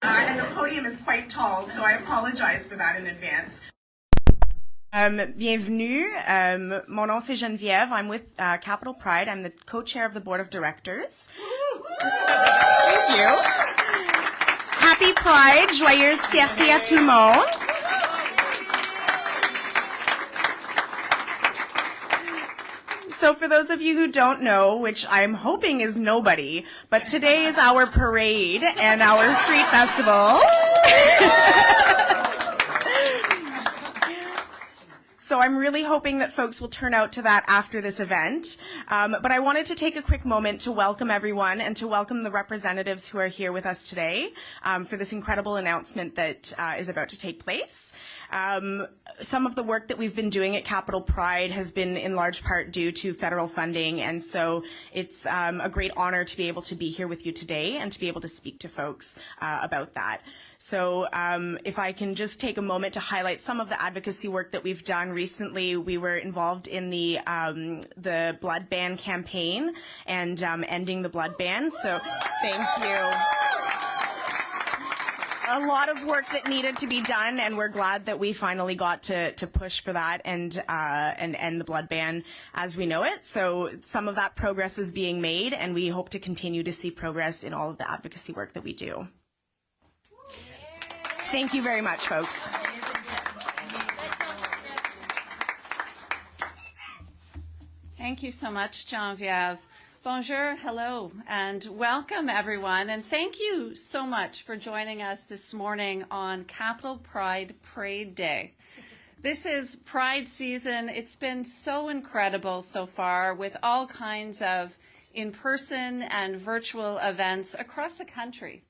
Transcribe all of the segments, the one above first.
And the podium is quite tall, so I apologize for that in advance. Bienvenue. Mon nom c'est Geneviève. I'm with Capital Pride. I'm the co-chair of the board of directors. Thank you. Happy Pride, joyeuse fierté à tout le monde. So for those of you who don't know, which I'm hoping is nobody, but today is our parade and our street festival. So I'm really hoping that folks will turn out to that after this event. But I wanted to take a quick moment to welcome everyone and to welcome the representatives who are here with us today for this incredible announcement that is about to take place. Some of the work that we've been doing at Capital Pride has been in large part due to federal funding, and so it's a great honor to be able to be here with you today and to be able to speak to folks about that. So if I can just take a moment to highlight some of the advocacy work that we've done recently. We were involved in the blood ban campaign and ending the blood ban. So thank you. A lot of work that needed to be done, and we're glad that we finally got to push for that and end the blood ban as we know it. So some of that progress is being made, and we hope to continue to see progress in all of the advocacy work that we do. Thank you very much, folks. Thank you so much, Geneviève. Bonjour, hello, and welcome everyone. And thank you so much for joining us this morning on Capital Pride Parade Day. This is Pride season. It's been so incredible so far with all kinds of in-person and virtual events across the country,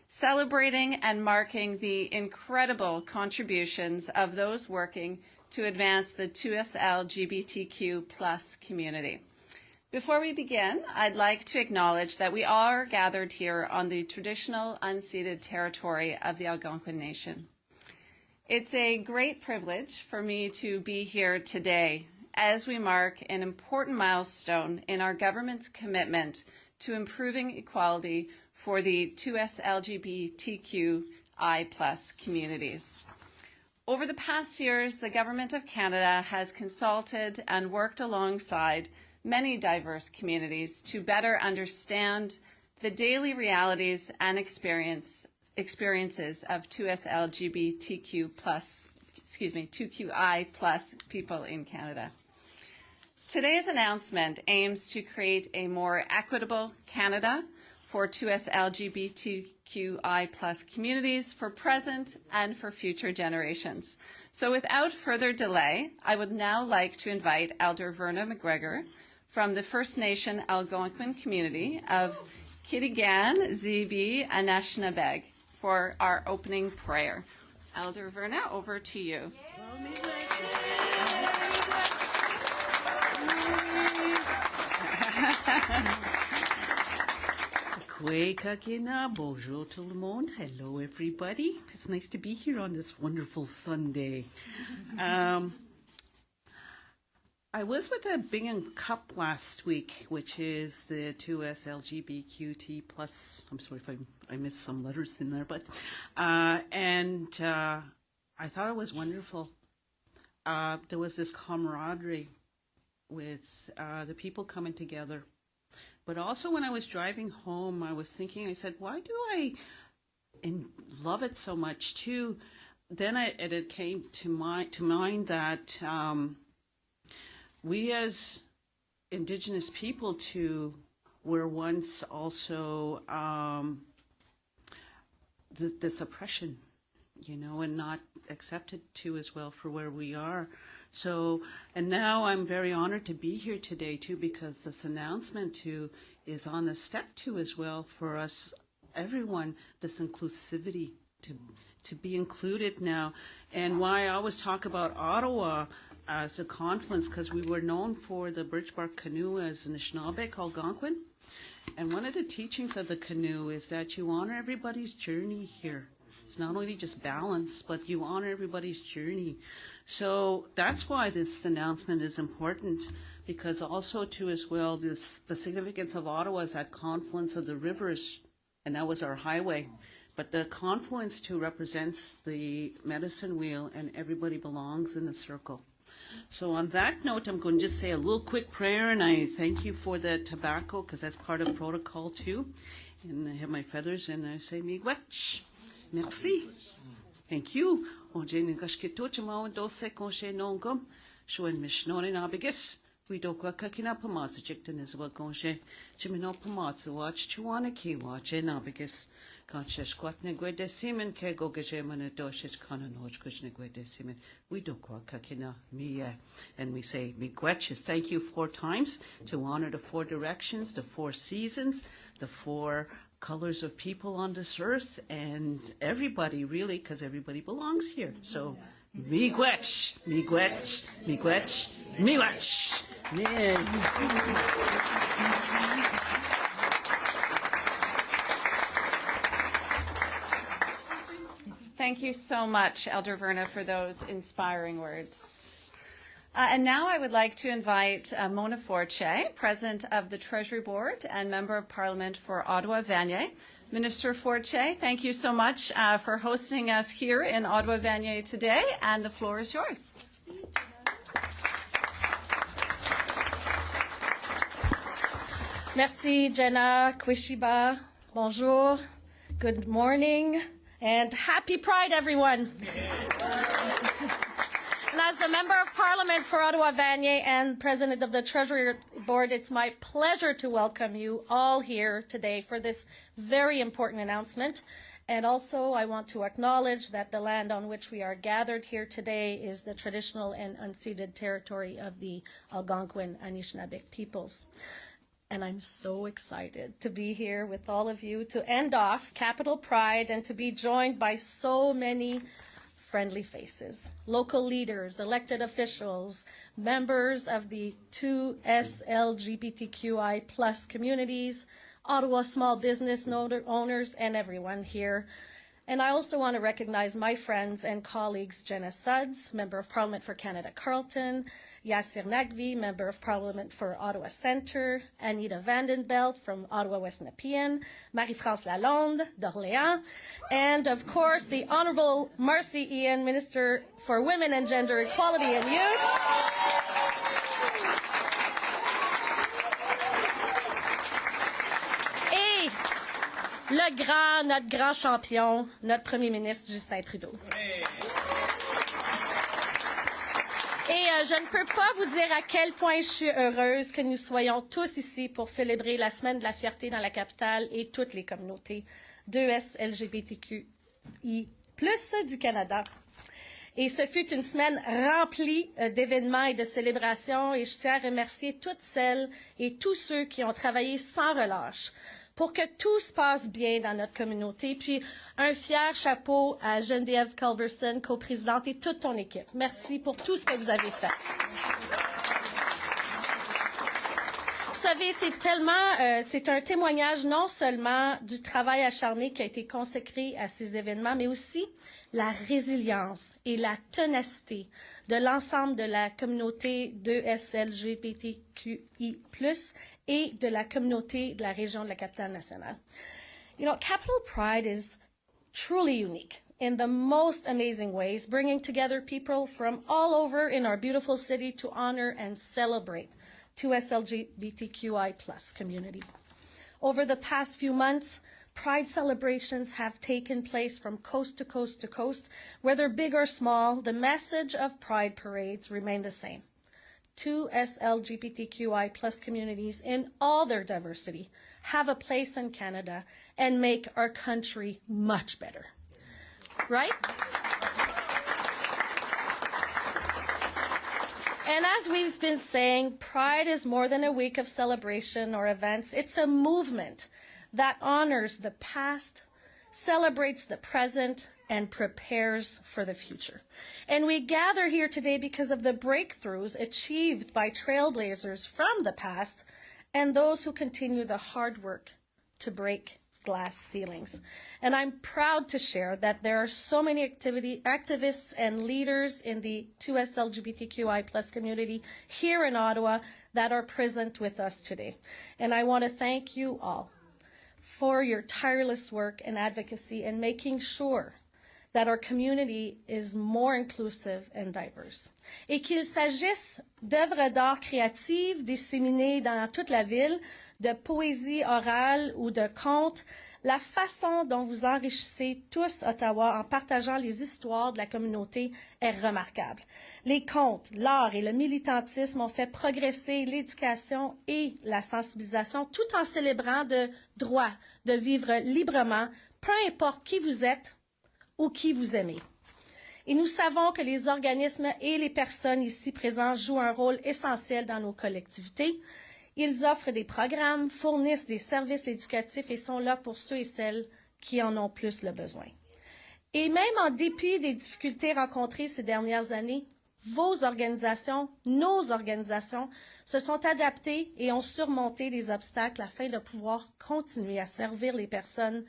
celebrating and marking the incredible contributions of those working to advance the 2S LGBTQ+ community. Before we begin, I'd like to acknowledge that we are gathered here on the traditional unceded territory of the Algonquin Nation. It's a great privilege for me to be here today as we mark an important milestone in our government's commitment to improving equality for the 2S LGBTQI+ communities. Over the past years, the Government of Canada has consulted and worked alongside many diverse communities to better understand the daily realities and experiences of 2S LGBTQI+ people in Canada. Today's announcement aims to create a more equitable Canada for 2S LGBTQI+ communities for present and for future generations. So without further delay, I would now like to invite Elder Verna McGregor from the First Nation Algonquin community of Kitigan, Zibi, Anishinaabeg for our opening prayer. Elder Verna, over to you. Bonjour tout le monde. Hello, everybody. It's nice to be here on this wonderful Sunday. I was with a Bingham Cup last week, which is the 2S LGBTQT+. I'm sorry if I missed some letters in there, but I thought it was wonderful. There was this camaraderie with the people coming together. But also when I was driving home, I was thinking, I said, why do I love it so much too? Then it came to mind that we as Indigenous people too were once also this oppression, and not accepted too as well for where we are. So, and now I'm very honored to be here today too, because this announcement too is on a step too as well for us, everyone, this inclusivity to be included now. And why I always talk about Ottawa as a confluence, because we were known for the birch bark canoe as an Anishinaabe Algonquin. And one of the teachings of the canoe is that you honor everybody's journey here. It's not only just balance, but you honor everybody's journey. So that's why this announcement is important, because also too as well, the significance of Ottawa is that confluence of the rivers, and that was our highway. But the confluence too represents the medicine wheel, and everybody belongs in the circle. So on that note, I'm going to just say a little quick prayer, and I thank you for the tobacco, because that's part of protocol too. And I have my feathers, and I say, miigwech, merci. Thank you. O jeni gashkito chama dose konshe nongum, shoen mishnore nabigis. We do kwa kakina pamatsu chikten is what konshe. Chimino pamatsu watch chuana ki watch nabigis. Conscious quat neguede simen ke go gejemana doshes canon hodgkish neguede simen. We do kwa kakina mia. And we say miigwech is thank you 4 times to honor the 4 directions, the 4 seasons, the 4 colors of people on this earth, and everybody really, because everybody belongs here. So miigwech, miigwech, miigwech, miigwech. Thank you so much, Elder Verna, for those inspiring words. And now I would like to invite Mona Forche, President of the Treasury Board and Member of Parliament for Ottawa-Vanier. Minister Forche, thank you so much for hosting us here in Ottawa-Vanier today, and the floor is yours. Merci, Jenna, Kwishiba. Bonjour. Good morning. And happy Pride, everyone. And as the Member of Parliament for Ottawa-Vanier and President of the Treasury Board, it's my pleasure to welcome you all here today for this very important announcement. And also, I want to acknowledge that the land on which we are gathered here today is the traditional and unceded territory of the Algonquin Anishinaabe peoples. And I'm so excited to be here with all of you to end off Capital Pride and to be joined by so many friendly faces, local leaders, elected officials, members of the 2S LGBTQI plus communities, Ottawa small business owners, and everyone here. And I also want to recognize my friends and colleagues, Jenna Suds, Member of Parliament for Canada-Carleton, Yasir Nagvi, Member of Parliament for Ottawa Centre, Anita Vandenbelt from Ottawa-West Nepean, Marie-France Lalonde d'Orléans, and of course the Honourable Marcy Ian, Minister for Women and Gender Equality and Youth. Notre grand champion, notre Premier ministre Justin Trudeau. Et je ne peux pas vous dire à quel point je suis heureuse que nous soyons tous ici pour célébrer la Semaine de la fierté dans la capitale et toutes les communautés 2S LGBTQI+ du Canada. Et ce fut une semaine remplie d'événements et de célébrations, et je tiens à remercier toutes celles et tous ceux qui ont travaillé sans relâche pour que tout se passe bien dans notre communauté. Puis un fier chapeau à Geneviève Culverson, coprésidente, et toute ton équipe. Merci pour tout ce que vous avez fait. Vous savez, c'est un témoignage non seulement du travail acharné qui a été consacré à ces événements, mais aussi la résilience et la ténacité de l'ensemble de la communauté 2S LGBTQI+, et de la communauté de la région de la capitale nationale. You know, Capital Pride is truly unique in the most amazing ways, bringing together people from all over in our beautiful city to honor and celebrate 2S LGBTQI+ community. Over the past few months, Pride celebrations have taken place from coast to coast to coast. Whether big or small, the message of Pride parades remain the same. 2S LGBTQI+ communities in all their diversity have a place in Canada and make our country much better. Right? And as we've been saying, Pride is more than a week of celebration or events. It's a movement that honors the past, celebrates the present, and prepares for the future. And we gather here today because of the breakthroughs achieved by trailblazers from the past and those who continue the hard work to break glass ceilings. And I'm proud to share that there are so many activists and leaders in the 2S LGBTQI+ community here in Ottawa that are present with us today. And I want to thank you all for your tireless work and advocacy in making sure that our community is more inclusive and diverse. Et qu'il s'agisse d'œuvres d'art créatives disséminées dans toute la ville, de poésie orale ou de contes, la façon dont vous enrichissez tous Ottawa en partageant les histoires de la communauté est remarquable. Les contes, l'art et le militantisme ont fait progresser l'éducation et la sensibilisation tout en célébrant le droit de vivre librement, peu importe qui vous êtes ou qui vous aimez. Et nous savons que les organismes et les personnes ici présentes jouent un rôle essentiel dans nos collectivités. Ils offrent des programmes, fournissent des services éducatifs et sont là pour ceux et celles qui en ont plus le besoin. Et même en dépit des difficultés rencontrées ces dernières années, vos organisations, nos organisations, se sont adaptées et ont surmonté les obstacles afin de pouvoir continuer à servir les personnes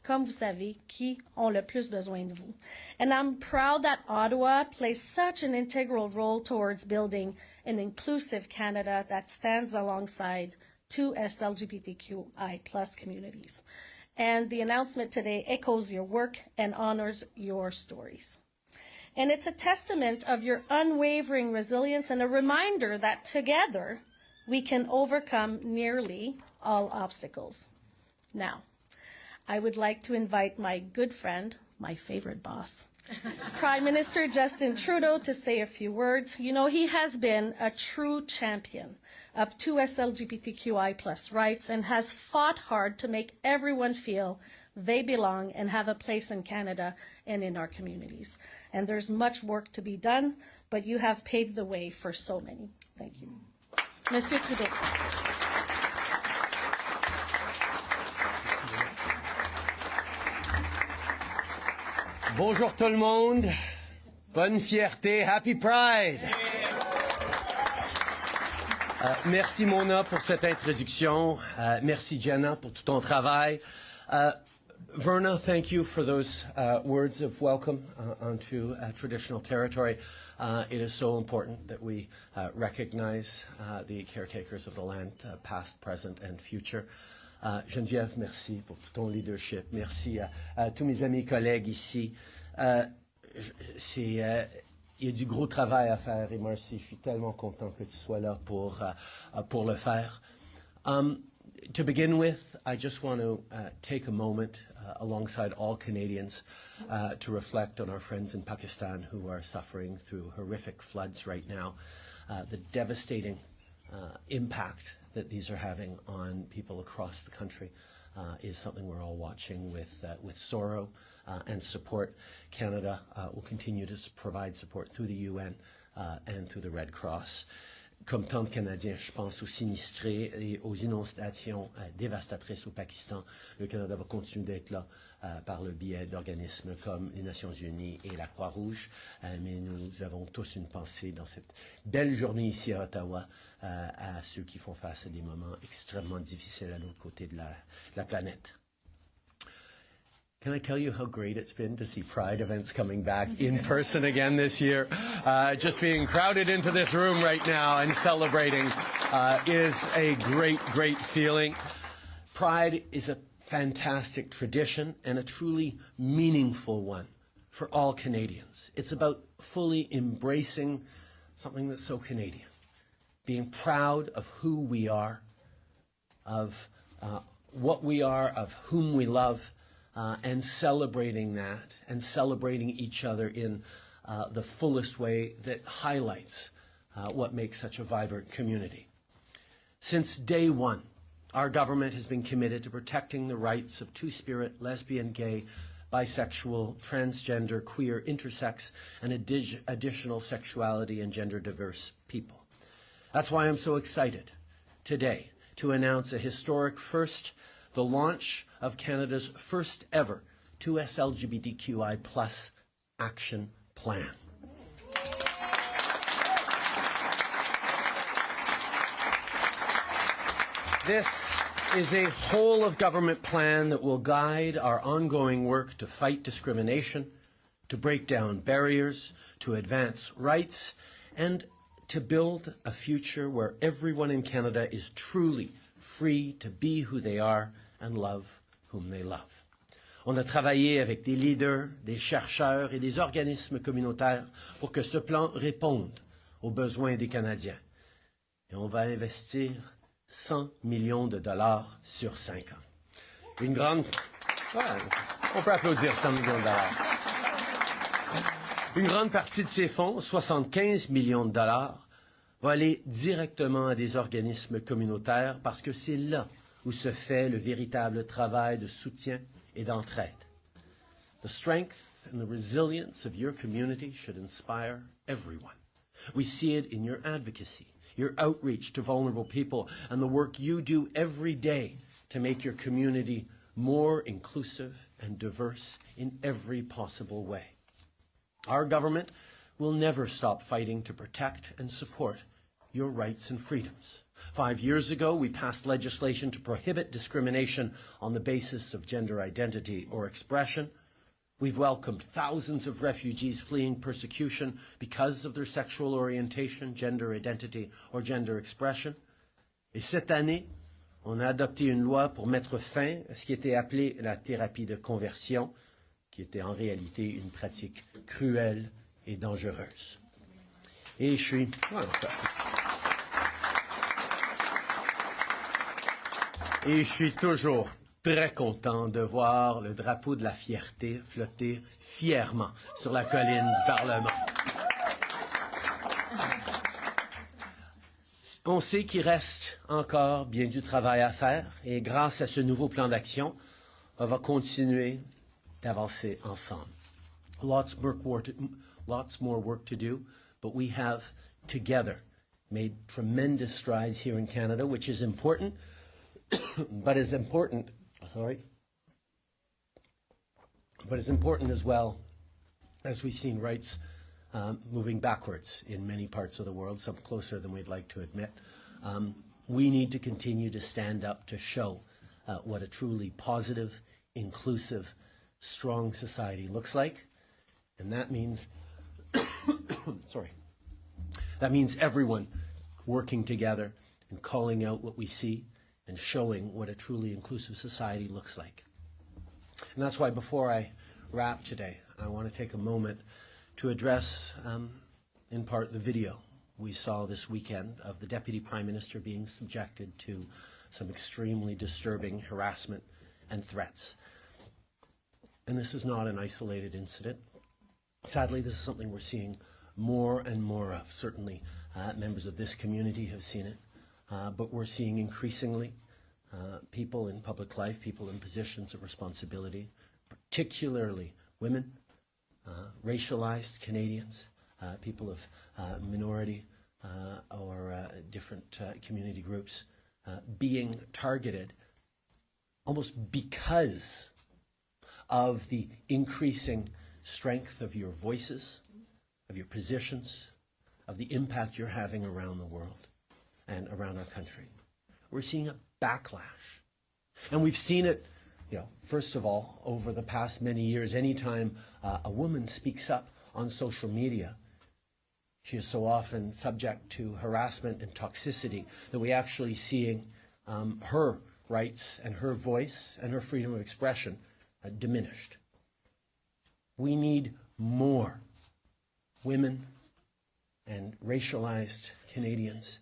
comme vous savez, qui ont le plus besoin de vous. And I'm proud that Ottawa plays such an integral role towards building an inclusive Canada that stands alongside 2S LGBTQI+ communities. And the announcement today echoes your work and honors your stories. And it's a testament of your unwavering resilience and a reminder that together we can overcome nearly all obstacles. Now, I would like to invite my good friend, my favorite boss, Prime Minister Justin Trudeau, to say a few words. You know, he has been a true champion of 2S LGBTQI+ rights and has fought hard to make everyone feel they belong and have a place in Canada and in our communities. And there's much work to be done, but you have paved the way for so many. Thank you. Monsieur Trudeau. Bonjour tout le monde, bonne fierté, Happy Pride! Merci Mona pour cette introduction, merci Jenna pour tout ton travail. Verna, thank you for those words of welcome onto traditional territory. It is so important that we recognize the caretakers of the land, past, present and future. Geneviève, merci pour tout ton leadership. Merci à tous mes amis collègues ici. Il y a du gros travail à faire et merci, je suis tellement content que tu sois là pour le faire. To begin with, I just want to take a moment alongside all Canadians to reflect on our friends in Pakistan who are suffering through horrific floods right now, the devastating impact that these are having on people across the country is something we're all watching with sorrow and support. Canada will continue to provide support through the UN and through the Red Cross. Comme tant de Canadiens, je pense aux sinistrés et aux inondations dévastatrices au Pakistan. Le Canada va continuer d'être là par le biais d'organismes comme les Nations Unies et la Croix-Rouge. Mais nous avons tous une pensée dans cette belle journée ici à Ottawa à ceux qui font face à des moments extrêmement difficiles à l'autre côté de la planète. Can I tell you how great it's been to see Pride events coming back in person again this year? Just being crowded into this room right now and celebrating is a great, great feeling. Pride is a fantastic tradition and a truly meaningful one for all Canadians. It's about fully embracing something that's so Canadian, being proud of who we are, of what we are, of whom we love, and celebrating that and celebrating each other in the fullest way that highlights what makes such a vibrant community. Since day one, our government has been committed to protecting the rights of two-spirit, lesbian, gay, bisexual, transgender, queer, intersex, and additional sexuality and gender-diverse people. That's why I'm so excited today to announce a historic first, the launch of Canada's first ever 2S LGBTQI+ action plan. This is a whole-of-government plan that will guide our ongoing work to fight discrimination, to break down barriers, to advance rights, and to build a future where everyone in Canada is truly free to be who they are and love whom they love. On a travaillé avec des leaders, des chercheurs et des organismes communautaires pour que ce plan réponde aux besoins des Canadiens. Et on va investir 100 millions de dollars sur 5 ans. Une grande... Ouais, on peut applaudir 100 millions de dollars. Une grande partie de ces fonds, 75 millions de dollars, va aller directement à des organismes communautaires parce que c'est là où se fait le véritable travail de soutien et d'entraide. The strength and the resilience of your community should inspire everyone. We see it in your advocacy, your outreach to vulnerable people, and the work you do every day to make your community more inclusive and diverse in every possible way. Our government will never stop fighting to protect and support your rights and freedoms. 5 years ago, we passed legislation to prohibit discrimination on the basis of gender identity or expression. We've welcomed thousands of refugees fleeing persecution because of their sexual orientation, gender identity, or gender expression. Et cette année, on a adopté une loi pour mettre fin à ce qui était appelé la thérapie de conversion, qui était en réalité une pratique cruelle et dangereuse. Et je suis... Et je suis toujours très content de voir le drapeau de la fierté flotter fièrement sur la colline du Parlement. On sait qu'il reste encore bien du travail à faire et grâce à ce nouveau plan d'action, on va continuer d'avancer ensemble. Lots more work to do, but we have together made tremendous strides here in Canada, which is important. But as important as well as we've seen rights moving backwards in many parts of the world, some closer than we'd like to admit. We need to continue to stand up to show what a truly positive, inclusive, strong society looks like. And that means, that means everyone working together and calling out what we see and showing what a truly inclusive society looks like. And that's why before I wrap today, I want to take a moment to address, in part, the video we saw this weekend of the Deputy Prime Minister being subjected to some extremely disturbing harassment and threats. And this is not an isolated incident. Sadly, this is something we're seeing more and more of. Certainly, members of this community have seen it. But we're seeing increasingly people in public life, people in positions of responsibility, particularly women, racialized Canadians, people of minority or different community groups being targeted almost because of the increasing strength of your voices, of your positions, of the impact you're having around the world and around our country. We're seeing a backlash. And we've seen it, first of all, over the past many years. Anytime a woman speaks up on social media, she is so often subject to harassment and toxicity that we're actually seeing her rights and her voice and her freedom of expression diminished. We need more women and racialized Canadians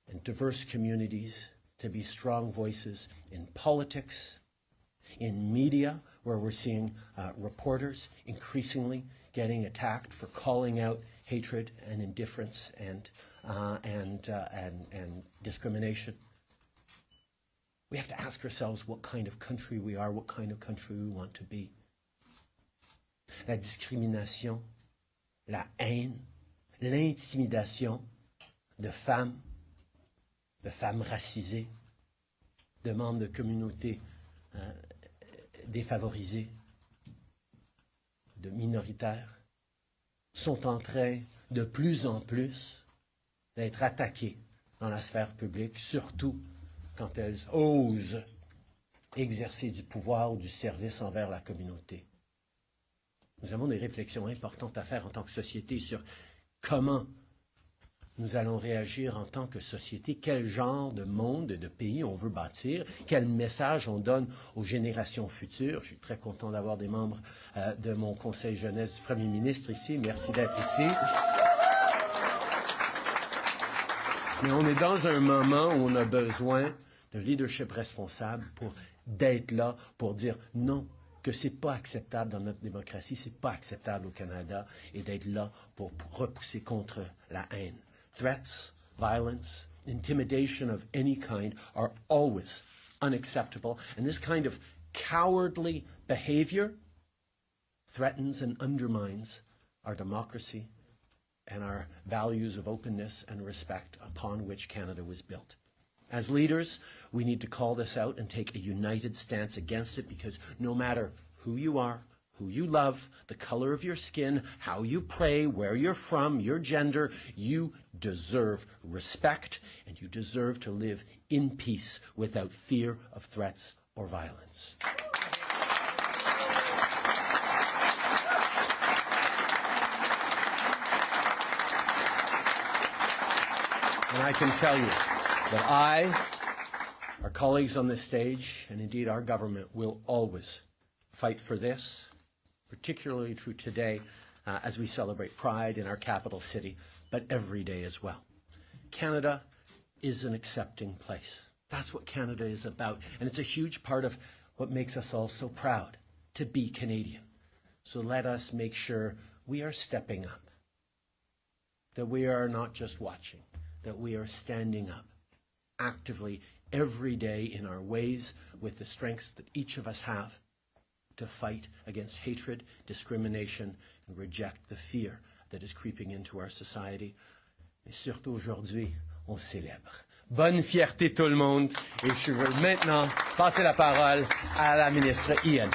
and diverse communities to be strong voices in politics, in media, where we're seeing reporters increasingly getting attacked for calling out hatred and indifference and discrimination. We have to ask ourselves what kind of country we are, what kind of country we want to be. La discrimination, la haine, l'intimidation de femmes racisées, de membres de communautés défavorisées, de minoritaires, sont en train de plus en plus d'être attaquées dans la sphère publique, surtout quand elles osent exercer du pouvoir ou du service envers la communauté. Nous avons des réflexions importantes à faire en tant que société sur comment nous allons réagir en tant que société, quel genre de monde et de pays on veut bâtir, quel message on donne aux générations futures. Je suis très content d'avoir des membres de mon conseil jeunesse du Premier ministre ici. Merci d'être ici. Mais on est dans un moment où on a besoin de leadership responsable d'être là pour dire non, que c'est pas acceptable dans notre démocratie, c'est pas acceptable au Canada, et d'être là pour repousser contre la haine. Threats, violence, intimidation of any kind are always unacceptable, and this kind of cowardly behavior threatens and undermines our democracy and our values of openness and respect upon which Canada was built. As leaders, we need to call this out and take a united stance against it, because no matter who you are, who you love, the color of your skin, how you pray, where you're from, your gender, you deserve respect, and you deserve to live in peace without fear of threats or violence. And I can tell you that I, our colleagues on this stage, and indeed our government will always fight for this, particularly true today as we celebrate Pride in our capital city, but every day as well. Canada is an accepting place. That's what Canada is about, and it's a huge part of what makes us all so proud to be Canadian. So let us make sure we are stepping up, that we are not just watching, that we are standing up actively every day in our ways with the strengths that each of us have to fight against hatred, discrimination, and reject the fear that is creeping into our society. Et surtout aujourd'hui, on célèbre. Bonne fierté tout le monde. Et je veux maintenant passer la parole à la ministre Ian.